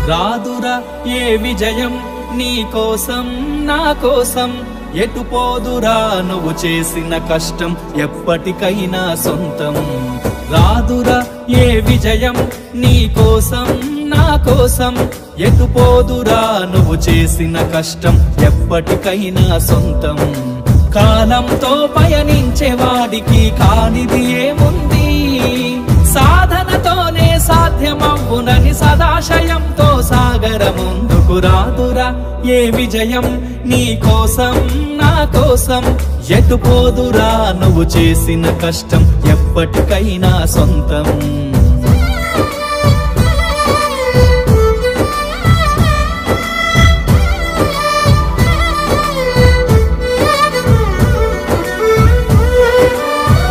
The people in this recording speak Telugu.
రాదురా ఏ విజయం నీ కోసం నా కోసం, ఎటు పోదురా నువ్వు చేసిన కష్టం ఎప్పటికైనా సొంతం. రాదురా ఏ విజయం నీ కోసం నా కోసం, ఎటు పోదురా నువ్వు చేసిన కష్టం ఎప్పటికైనా సొంతం. కాలంతో పయనించే వాడికి కానిది ఏముంది, సాధనతోనే సాధ్యమవునని సదాశయంతో సాగర ముందుకు. రాదురా ఏ విజయం నీ కోసం నా కోసం, ఎటు పోదురా నువ్వు చేసిన కష్టం ఎప్పటికైనా సొంతం.